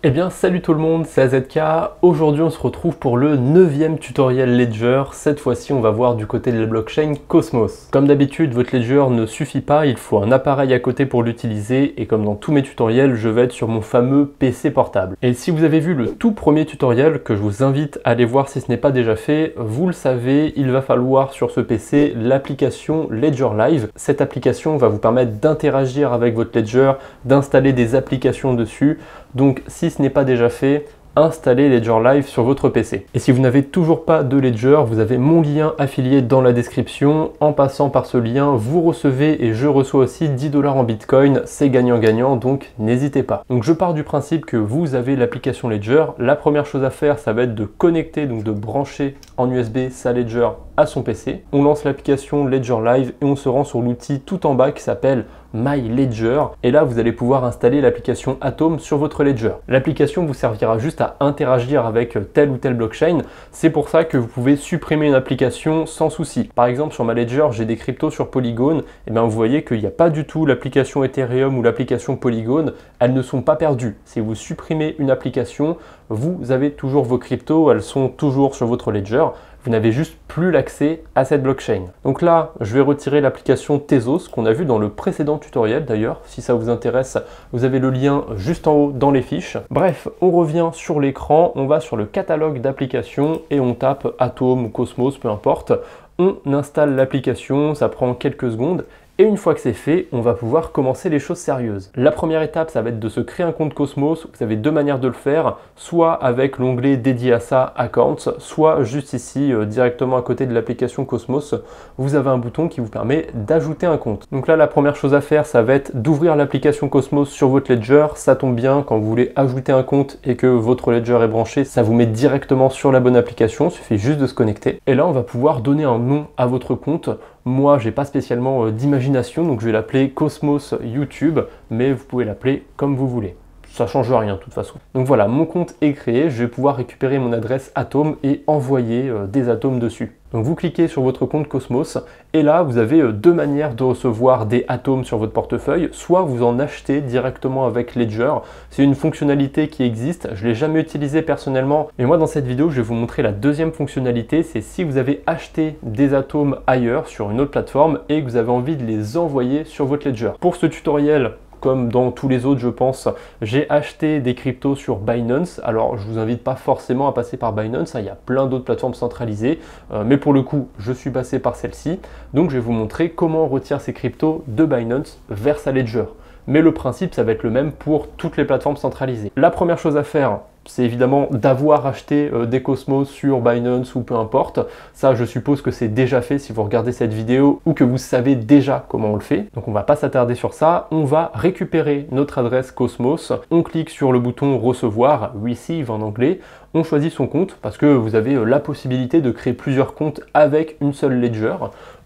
Eh bien salut tout le monde, c'est AZK. Aujourd'hui on se retrouve pour le 9e tutoriel Ledger. Cette fois-ci on va voir du côté de la blockchain Cosmos. Comme d'habitude votre Ledger ne suffit pas, il faut un appareil à côté pour l'utiliser et comme dans tous mes tutoriels je vais être sur mon fameux PC portable. Et si vous avez vu le tout premier tutoriel que je vous invite à aller voir si ce n'est pas déjà fait, vous le savez, il va falloir sur ce PC l'application Ledger Live. Cette application va vous permettre d'interagir avec votre Ledger, d'installer des applications dessus. Donc si ce n'est pas déjà fait, installez Ledger Live sur votre PC. Et si vous n'avez toujours pas de Ledger, vous avez mon lien affilié dans la description. En passant par ce lien, vous recevez et je reçois aussi 10 $ en Bitcoin. C'est gagnant-gagnant, donc n'hésitez pas. Donc je pars du principe que vous avez l'application Ledger. La première chose à faire, ça va être de connecter, donc de brancher en USB sa Ledger à son PC. On lance l'application Ledger Live et on se rend sur l'outil tout en bas qui s'appelle My Ledger. Et là, vous allez pouvoir installer l'application Atom sur votre Ledger. L'application vous servira juste à interagir avec telle ou telle blockchain. C'est pour ça que vous pouvez supprimer une application sans souci. Par exemple, sur ma Ledger, j'ai des cryptos sur Polygon. Et bien, vous voyez qu'il n'y a pas du tout l'application Ethereum ou l'application Polygon. Elles ne sont pas perdues. Si vous supprimez une application, vous avez toujours vos cryptos. Elles sont toujours sur votre Ledger. Vous n'avez juste plus l'accès à cette blockchain. Donc là, je vais retirer l'application Tezos qu'on a vu dans le précédent tutoriel d'ailleurs. Si ça vous intéresse, vous avez le lien juste en haut dans les fiches. Bref, on revient sur l'écran, on va sur le catalogue d'applications et on tape Atom ou Cosmos, peu importe. On installe l'application, ça prend quelques secondes. Et une fois que c'est fait, on va pouvoir commencer les choses sérieuses. La première étape, ça va être de se créer un compte Cosmos. Vous avez deux manières de le faire, soit avec l'onglet dédié à ça, Accounts, soit juste ici, directement à côté de l'application Cosmos, vous avez un bouton qui vous permet d'ajouter un compte. Donc là, la première chose à faire, ça va être d'ouvrir l'application Cosmos sur votre Ledger. Ça tombe bien, quand vous voulez ajouter un compte et que votre Ledger est branché, ça vous met directement sur la bonne application. Il suffit juste de se connecter. Et là, on va pouvoir donner un nom à votre compte. Moi, j'ai pas spécialement d'imagination, donc je vais l'appeler Cosmos YouTube, mais vous pouvez l'appeler comme vous voulez. Ça change rien de toute façon. Donc voilà, mon compte est créé, je vais pouvoir récupérer mon adresse Atom et envoyer des atomes dessus. Donc vous cliquez sur votre compte Cosmos et là vous avez deux manières de recevoir des atomes sur votre portefeuille. Soit vous en achetez directement avec Ledger, c'est une fonctionnalité qui existe, je ne l'ai jamais utilisée personnellement. Mais moi dans cette vidéo je vais vous montrer la deuxième fonctionnalité, c'est si vous avez acheté des atomes ailleurs sur une autre plateforme et que vous avez envie de les envoyer sur votre Ledger. Pour ce tutoriel, comme dans tous les autres je pense, j'ai acheté des cryptos sur Binance. Alors je vous invite pas forcément à passer par Binance, il y a plein d'autres plateformes centralisées, mais pour le coup je suis passé par celle-ci. Donc je vais vous montrer comment on retire ces cryptos de Binance vers sa Ledger. Mais le principe ça va être le même pour toutes les plateformes centralisées. La première chose à faire, c'est évidemment d'avoir acheté des Cosmos sur Binance ou peu importe. Ça, je suppose que c'est déjà fait si vous regardez cette vidéo ou que vous savez déjà comment on le fait. Donc on va pas s'attarder sur ça. On va récupérer notre adresse Cosmos. On clique sur le bouton recevoir, receive en anglais. On choisit son compte parce que vous avez la possibilité de créer plusieurs comptes avec une seule Ledger.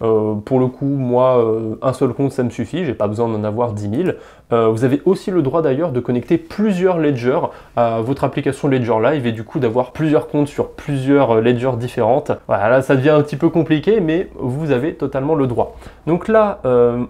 Pour le coup, moi, un seul compte, ça me suffit. J'ai pas besoin d'en avoir 10 000. Vous avez aussi le droit d'ailleurs de connecter plusieurs Ledger à votre application Ledger Live et du coup d'avoir plusieurs comptes sur plusieurs Ledger différentes. Voilà, là ça devient un petit peu compliqué, mais vous avez totalement le droit. Donc là,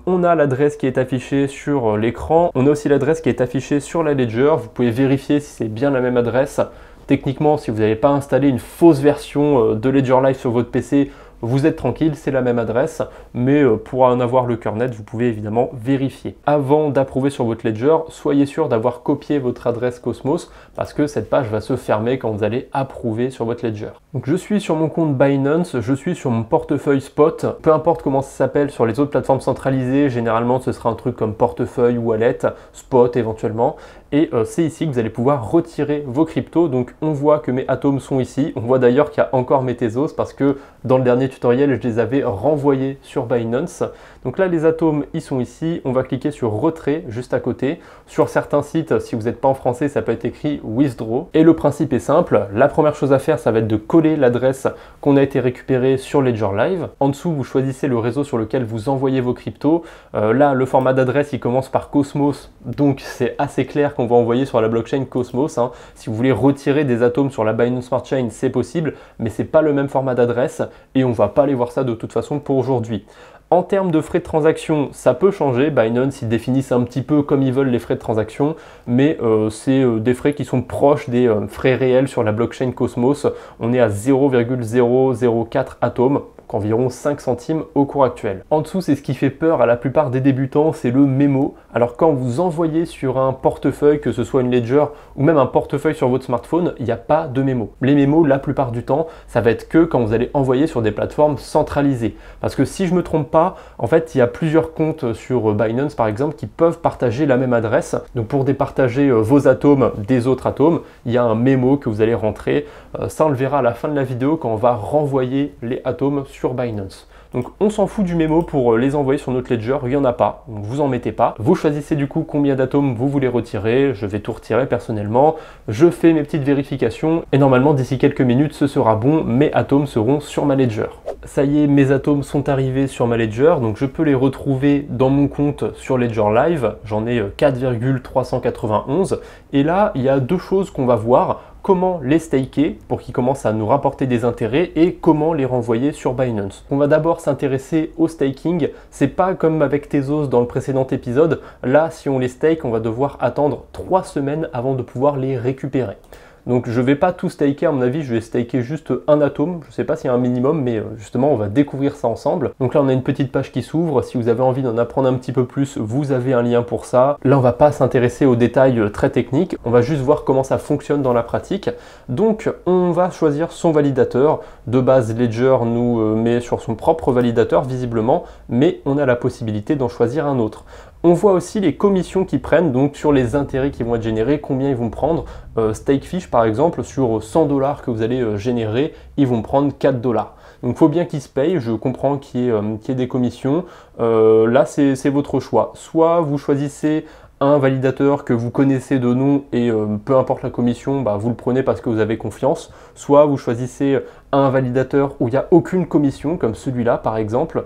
on a l'adresse qui est affichée sur l'écran. On a aussi l'adresse qui est affichée sur la Ledger. Vous pouvez vérifier si c'est bien la même adresse. Techniquement, si vous n'avez pas installé une fausse version de Ledger Live sur votre PC, vous êtes tranquille, c'est la même adresse, mais pour en avoir le cœur net, vous pouvez évidemment vérifier. Avant d'approuver sur votre Ledger, soyez sûr d'avoir copié votre adresse Cosmos, parce que cette page va se fermer quand vous allez approuver sur votre Ledger. Donc je suis sur mon compte Binance, je suis sur mon portefeuille Spot, peu importe comment ça s'appelle sur les autres plateformes centralisées, généralement ce sera un truc comme portefeuille, wallet, Spot éventuellement, et c'est ici que vous allez pouvoir retirer vos cryptos. Donc on voit que mes atomes sont ici, on voit d'ailleurs qu'il y a encore mes Tezos parce que dans le dernier tutoriel je les avais renvoyés sur Binance. Donc là les atomes ils sont ici, on va cliquer sur retrait juste à côté. Sur certains sites, si vous n'êtes pas en français, ça peut être écrit withdraw. Et le principe est simple, la première chose à faire ça va être de coller l'adresse qu'on a été récupérée sur Ledger Live. En dessous vous choisissez le réseau sur lequel vous envoyez vos cryptos. Là le format d'adresse il commence par Cosmos, donc c'est assez clair qu'on va envoyer sur la blockchain Cosmos, hein. Si vous voulez retirer des atomes sur la Binance Smart Chain, c'est possible, mais c'est pas le même format d'adresse et on va pas aller voir ça de toute façon pour aujourd'hui. En termes de frais de transaction, ça peut changer. Binance, ils définissent un petit peu comme ils veulent les frais de transaction, mais c'est des frais qui sont proches des frais réels sur la blockchain Cosmos. On est à 0,004 atomes, environ 5 centimes au cours actuel. En dessous, c'est ce qui fait peur à la plupart des débutants, c'est le mémo. Alors quand vous envoyez sur un portefeuille, que ce soit une Ledger ou même un portefeuille sur votre smartphone, il n'y a pas de mémo. Les mémos, la plupart du temps, ça va être que quand vous allez envoyer sur des plateformes centralisées. Parce que si je ne me trompe pas, en fait, il y a plusieurs comptes sur Binance par exemple qui peuvent partager la même adresse. Donc pour départager vos atomes des autres atomes, il y a un mémo que vous allez rentrer. Ça, on le verra à la fin de la vidéo quand on va renvoyer les atomes sur Binance. Donc on s'en fout du mémo pour les envoyer sur notre ledger, il n'y en a pas, donc vous en mettez pas. Vous choisissez du coup combien d'atomes vous voulez retirer, je vais tout retirer personnellement, je fais mes petites vérifications et normalement d'ici quelques minutes ce sera bon, mes atomes seront sur ma ledger. Ça y est, mes atomes sont arrivés sur ma ledger, donc je peux les retrouver dans mon compte sur Ledger Live, j'en ai 4,391 et là il y a deux choses qu'on va voir. Comment les staker pour qu'ils commencent à nous rapporter des intérêts et comment les renvoyer sur Binance. On va d'abord s'intéresser au staking. C'est pas comme avec Tezos dans le précédent épisode. Là, si on les stake, on va devoir attendre 3 semaines avant de pouvoir les récupérer. Donc je ne vais pas tout staker, à mon avis, je vais staker juste un atome. Je ne sais pas s'il y a un minimum, mais justement, on va découvrir ça ensemble. Donc là, on a une petite page qui s'ouvre. Si vous avez envie d'en apprendre un petit peu plus, vous avez un lien pour ça. Là, on ne va pas s'intéresser aux détails très techniques. On va juste voir comment ça fonctionne dans la pratique. Donc, on va choisir son validateur. De base, Ledger nous met sur son propre validateur, visiblement, mais on a la possibilité d'en choisir un autre. On voit aussi les commissions qu'ils prennent, donc sur les intérêts qui vont être générés, combien ils vont prendre. Stakefish par exemple, sur 100 $ que vous allez générer, ils vont prendre 4 $. Donc il faut bien qu'ils se payent, je comprends qu'il y ait des commissions. Là c'est votre choix. Soit vous choisissez un validateur que vous connaissez de nom et peu importe la commission, vous le prenez parce que vous avez confiance. Soit vous choisissez un validateur où il n'y a aucune commission, comme celui-là par exemple,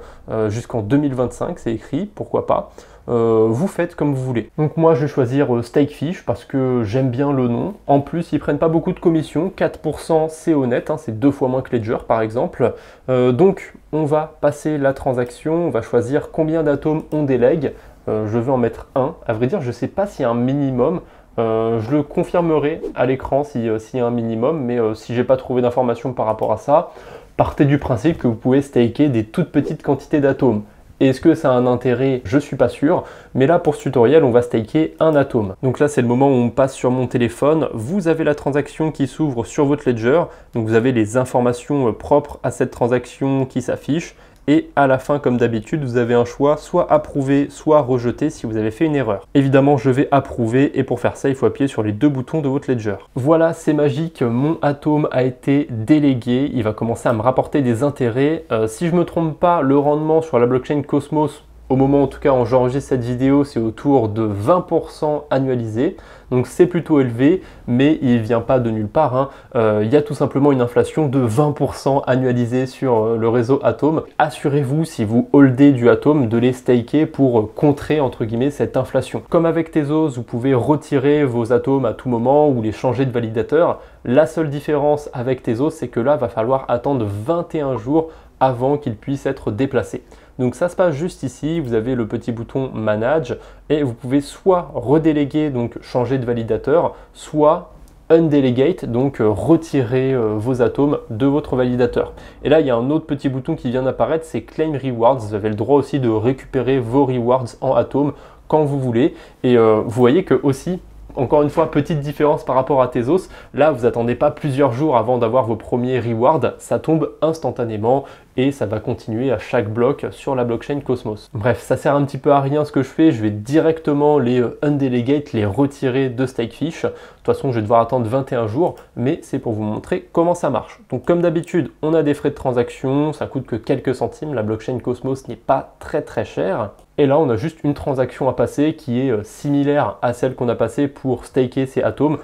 jusqu'en 2025, c'est écrit, pourquoi pas. Vous faites comme vous voulez. Donc moi je vais choisir Stakefish parce que j'aime bien le nom. En plus ils prennent pas beaucoup de commissions, 4% c'est honnête, hein, c'est 2 fois moins que Ledger par exemple. Donc on va passer la transaction, on va choisir combien d'atomes on délègue. Je vais en mettre un. À vrai dire je sais pas s'il y a un minimum. Je le confirmerai à l'écran s'il y a un minimum, mais si j'ai pas trouvé d'informations par rapport à ça, partez du principe que vous pouvez staker des toutes petites quantités d'atomes. Est-ce que ça a un intérêt? Je suis pas sûr. Mais là, pour ce tutoriel, on va staker un atome. Donc là, c'est le moment où on passe sur mon téléphone. Vous avez la transaction qui s'ouvre sur votre ledger. Donc vous avez les informations propres à cette transaction qui s'affichent. Et à la fin, comme d'habitude, vous avez un choix, soit approuver, soit rejeter si vous avez fait une erreur. Évidemment, je vais approuver et pour faire ça, il faut appuyer sur les deux boutons de votre ledger. Voilà, c'est magique, mon atome a été délégué. Il va commencer à me rapporter des intérêts. Si je ne me trompe pas, le rendement sur la blockchain Cosmos, au moment en tout cas où j'enregistre cette vidéo, c'est autour de 20% annualisé. Donc c'est plutôt élevé, mais il ne vient pas de nulle part, hein. Il y a tout simplement une inflation de 20% annualisée sur le réseau Atom. Assurez-vous, si vous holdez du Atom, de les staker pour contrer entre guillemets cette inflation. Comme avec Tezos, vous pouvez retirer vos atomes à tout moment ou les changer de validateur. La seule différence avec Tezos, c'est que là, il va falloir attendre 21 jours avant qu'ils puissent être déplacés. Donc ça se passe juste ici, vous avez le petit bouton Manage et vous pouvez soit redéléguer, donc changer de validateur, soit undelegate, donc retirer vos atomes de votre validateur. Et là, il y a un autre petit bouton qui vient d'apparaître, c'est Claim Rewards. Vous avez le droit aussi de récupérer vos rewards en atomes quand vous voulez. Et vous voyez que aussi, encore une fois, petite différence par rapport à Tezos, là vous attendez pas plusieurs jours avant d'avoir vos premiers rewards, ça tombe instantanément et ça va continuer à chaque bloc sur la blockchain Cosmos. Bref, ça sert un petit peu à rien ce que je fais, je vais directement les undelegate, les retirer de Stakefish. De toute façon, je vais devoir attendre 21 jours, mais c'est pour vous montrer comment ça marche. Donc comme d'habitude, on a des frais de transaction, ça coûte que quelques centimes, la blockchain Cosmos n'est pas très chère. Et là, on a juste une transaction à passer qui est similaire à celle qu'on a passée pour staker ces atomes.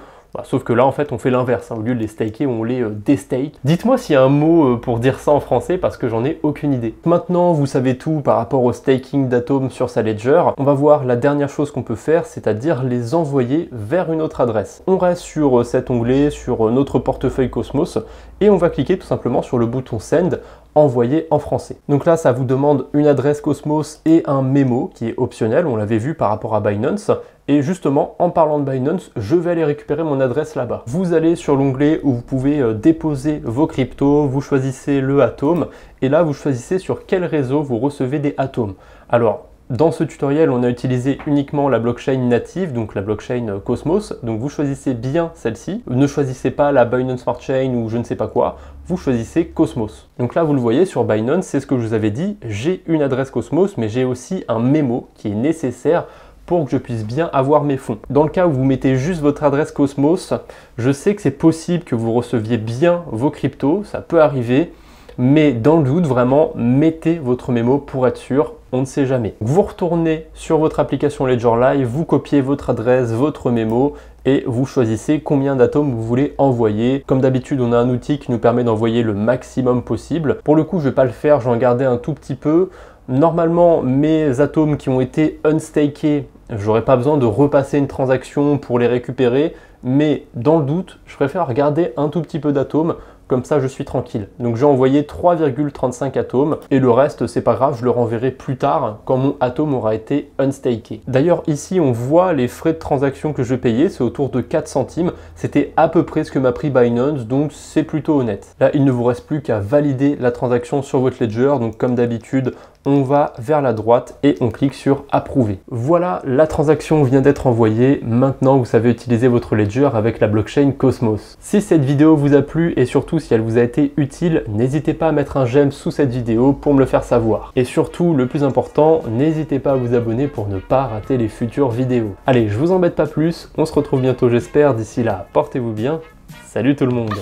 Sauf que là, en fait, on fait l'inverse. Au lieu de les staker, on les destake. Dites-moi s'il y a un mot pour dire ça en français, parce que j'en ai aucune idée. Maintenant, vous savez tout par rapport au staking d'atomes sur sa ledger. On va voir la dernière chose qu'on peut faire, c'est-à-dire les envoyer vers une autre adresse. On reste sur cet onglet, sur notre portefeuille Cosmos, et on va cliquer tout simplement sur le bouton Send, envoyer en français. Donc là, ça vous demande une adresse Cosmos et un mémo qui est optionnel, on l'avait vu par rapport à Binance. Et justement, en parlant de Binance, je vais aller récupérer mon adresse là-bas. Vous allez sur l'onglet où vous pouvez déposer vos cryptos, vous choisissez le atome, et là, vous choisissez sur quel réseau vous recevez des atomes. Alors, dans ce tutoriel, on a utilisé uniquement la blockchain native, donc la blockchain Cosmos, donc vous choisissez bien celle-ci. Ne choisissez pas la Binance Smart Chain ou je ne sais pas quoi, vous choisissez Cosmos. Donc là, vous le voyez sur Binance, c'est ce que je vous avais dit, j'ai une adresse Cosmos, mais j'ai aussi un mémo qui est nécessaire pour que je puisse bien avoir mes fonds. Dans le cas où vous mettez juste votre adresse Cosmos, je sais que c'est possible que vous receviez bien vos cryptos, ça peut arriver, mais dans le doute, vraiment, mettez votre mémo pour être sûr, on ne sait jamais. Vous retournez sur votre application Ledger Live, vous copiez votre adresse, votre mémo, et vous choisissez combien d'atomes vous voulez envoyer. Comme d'habitude, on a un outil qui nous permet d'envoyer le maximum possible. Pour le coup, je ne vais pas le faire, je vais en garder un tout petit peu. Normalement, mes atomes qui ont été unstakés, j'aurais pas besoin de repasser une transaction pour les récupérer, mais dans le doute, je préfère garder un tout petit peu d'atomes, comme ça je suis tranquille. Donc j'ai envoyé 3,35 atomes, et le reste c'est pas grave, je le renverrai plus tard quand mon atome aura été unstaké. D'ailleurs ici on voit les frais de transaction que je payais, c'est autour de 4 centimes, c'était à peu près ce que m'a pris Binance, donc c'est plutôt honnête. Là il ne vous reste plus qu'à valider la transaction sur votre ledger, donc comme d'habitude, on va vers la droite et on clique sur approuver. Voilà, la transaction vient d'être envoyée. Maintenant, vous savez utiliser votre ledger avec la blockchain Cosmos. Si cette vidéo vous a plu et surtout si elle vous a été utile, n'hésitez pas à mettre un j'aime sous cette vidéo pour me le faire savoir. Et surtout, le plus important, n'hésitez pas à vous abonner pour ne pas rater les futures vidéos. Allez, je vous embête pas plus. On se retrouve bientôt, j'espère. D'ici là, portez-vous bien. Salut tout le monde!